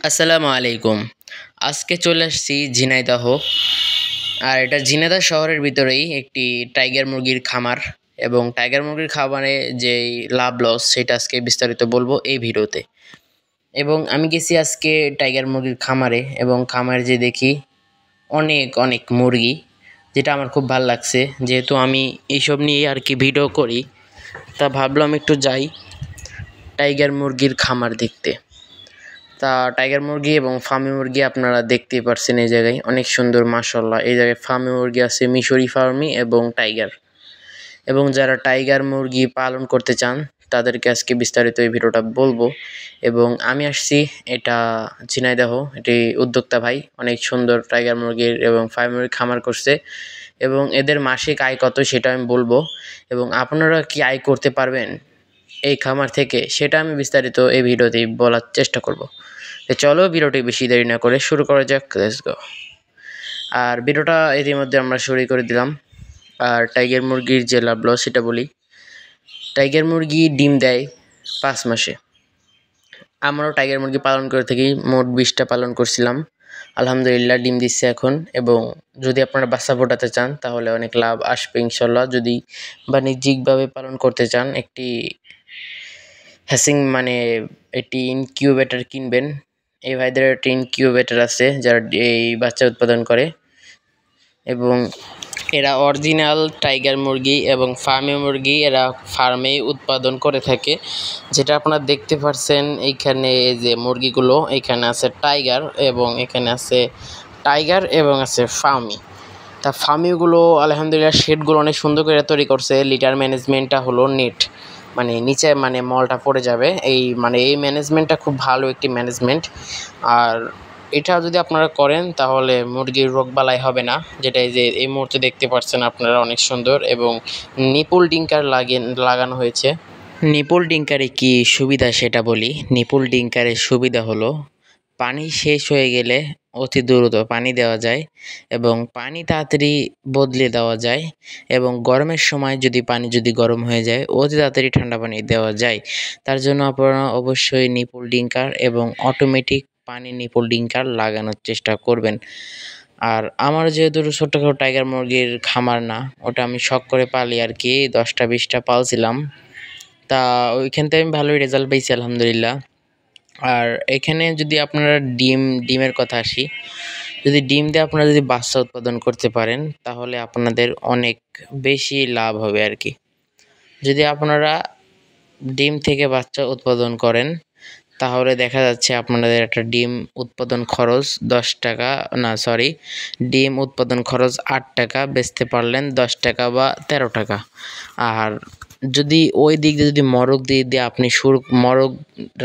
আসসালামু আলাইকুম। আজকে চলে আসছি ঝিনাইদহ। আর এটা ঝিনাইদহ শহরের ভিতরেই একটি টাইগার মুরগির খামার, এবং টাইগার মুরগির খামারে যেই লাভ লস সেটা আজকে বিস্তারিত বলবো এই ভিডিওতে। এবং আমি গেছি আজকে টাইগার মুরগির খামারে, এবং খামারে যে দেখি অনেক অনেক মুরগি, যেটা আমার খুব ভালো লাগছে। যেহেতু আমি এইসব নিয়ে আর কি ভিডিও করি, তা ভাবলাম একটু যাই টাইগার মুরগির খামার দেখতে। তা টাইগার মুরগি এবং ফার্মি মুরগি আপনারা দেখতেই পারছেন, এই জায়গায় অনেক সুন্দর মাশাআল্লাহ। এই জায়গায় ফার্মি মুরগি আছে মিশরি ফার্মি এবং টাইগার। এবং যারা টাইগার মুরগি পালন করতে চান তাদেরকে আজকে বিস্তারিত এই ভিডিওটা বলবো। এবং আমি আসছি এটা ঝিনাইদহ, এটি উদ্যোক্তা ভাই অনেক সুন্দর টাইগার মুরগির এবং ফার্মি মুরগির খামার করছে, এবং এদের মাসিক আয় কত সেটা আমি বলবো, এবং আপনারা কি আয় করতে পারবেন এই খামার থেকে সেটা আমি বিস্তারিত এই ভিডিওতেই বলার চেষ্টা করব। চলো ভিডিওটি বেশি দেরি না করে শুরু করা যাক, লেটস গো। আর ভিডিওটা ইতিমধ্যে আমরা শুরু করে দিলাম। আর টাইগার মুরগির যে লাভ লস সেটা বলি। টাইগার মুরগি ডিম দেয় 5 মাসে। আমরাও টাইগার মুরগি পালন করে থাকি, মোট 20টা পালন করছিলাম। আলহামদুলিল্লাহ ডিম দিচ্ছে এখন। এবং যদি আপনারা বাচ্চা ফোটাতে চান তাহলে অনেক লাভ আসবে ইনশাল্লাহ। যদি বাণিজ্যিকভাবে পালন করতে চান, একটি হ্যাসিং মানে একটি ইনকিউবেটর কিনবেন। এই ভাইদের একটা ইনকিউবেটর আছে যারা এই বাচ্চা উৎপাদন করে, এবং এরা অরিজিনাল টাইগার মুরগি এবং ফার্মি মুরগি এরা ফার্মেই উৎপাদন করে থাকে। যেটা আপনারা দেখতে পাচ্ছেন এইখানে, এই যে মুরগিগুলো এখানে আছে টাইগার, এবং এখানে আছে টাইগার এবং আছে ফার্মি। তা ফার্মিগুলো আলহামদুলিল্লাহ শেডগুলো অনেক সুন্দর করে তৈরি করছে। লিটার ম্যানেজমেন্টটা হলো নেট, মানে নিচে মানে মলটা পড়ে যাবে, এই মানে এই ম্যানেজমেন্টটা খুব ভালো একটি ম্যানেজমেন্ট। আর এটা যদি আপনারা করেন তাহলে মুরগির রোগবালাই হবে না। যেটা এই যে এই মুহূর্তে দেখতে পাচ্ছেন আপনারা অনেক সুন্দর, এবং নিপুল ডিঙ্কার লাগানো হয়েছে। নিপুল ডিঙ্কারে কি সুবিধা সেটা বলি। নিপুল ডিঙ্কারের সুবিধা হলো পানি শেষ হয়ে গেলে অতি দ্রুত পানি দেওয়া যায়, এবং পানি তাড়াতাড়ি বদলে দেওয়া যায়, এবং গরমের সময় যদি পানি গরম হয়ে যায় অতি তাড়াতাড়ি ঠান্ডা পানি দেওয়া যায়। তার জন্য আপনারা অবশ্যই নিপুল ডিঙ্কার এবং অটোমেটিক পানি নিপুল ডিঙ্কার লাগানোর চেষ্টা করবেন। আর আমার যেহেতু ছোট্টখাটো টাইগার মুরগির খামার না, ওটা আমি শখ করে পালি আর কি, 10টা 20টা পালছিলাম। তা ওইখান থেকে আমি ভালোই রেজাল্ট পেয়েছি আলহামদুলিল্লাহ। আর এখানে যদি আপনারা ডিমের কথা আসি, যদি ডিম দিয়ে আপনারা যদি বাচ্চা উৎপাদন করতে পারেন তাহলে আপনাদের অনেক বেশি লাভ হবে আর কি। যদি আপনারা ডিম থেকে বাচ্চা উৎপাদন করেন তাহলে দেখা যাচ্ছে আপনাদের একটা ডিম উৎপাদন খরচ 10 টাকা, না সরি, ডিম উৎপাদন খরচ 8 টাকা, বেচতে পারলেন 10 টাকা বা 13 টাকা। আর যদি ওই দিক দিয়ে যদি মরগ দিয়ে আপনি মরগ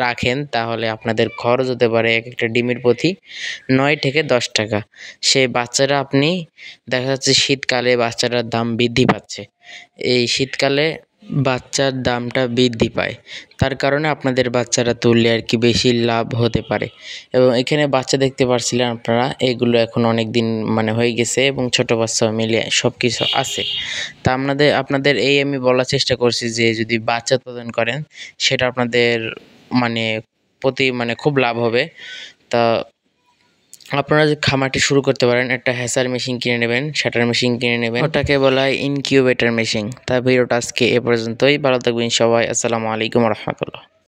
রাখেন তাহলে আপনাদের খরচ হতে পারে এক একটা ডিমের প্রতি 9 থেকে 10 টাকা। সেই বাচ্চারা আপনি দেখা যাচ্ছে শীতকালে বাচ্চাটার দাম বৃদ্ধি পাচ্ছে, এই শীতকালে বাচ্চার দামটা বৃদ্ধি পায়, তার কারণে আপনাদের বাচ্চারা তুললে আর কি বেশি লাভ হতে পারে। এবং এখানে বাচ্চা দেখতে পাচ্ছিলেন আপনারা, এগুলো এখন অনেক দিন মানে হয়ে গেছে, এবং ছোট বাচ্চা মিলে সব কিছু আছে। তা আপনাদের এই আমি বলার চেষ্টা করছি যে যদি বাচ্চা উৎপাদন করেন সেটা আপনাদের মানে খুব লাভ হবে। তা আপনারা যে খামারটি শুরু করতে পারেন, একটা হ্যাসার মেশিন কিনে নেবেন, শাটার মেশিন কিনে নেবেন, ওটাকে বলা হয় ইনকিউবেটর মেশিন। তা ভিডিওটা আজকে এ পর্যন্তই। ভালো থাকবেন সবাই। আসসালামু আলাইকুম রহমতুল্লাহ।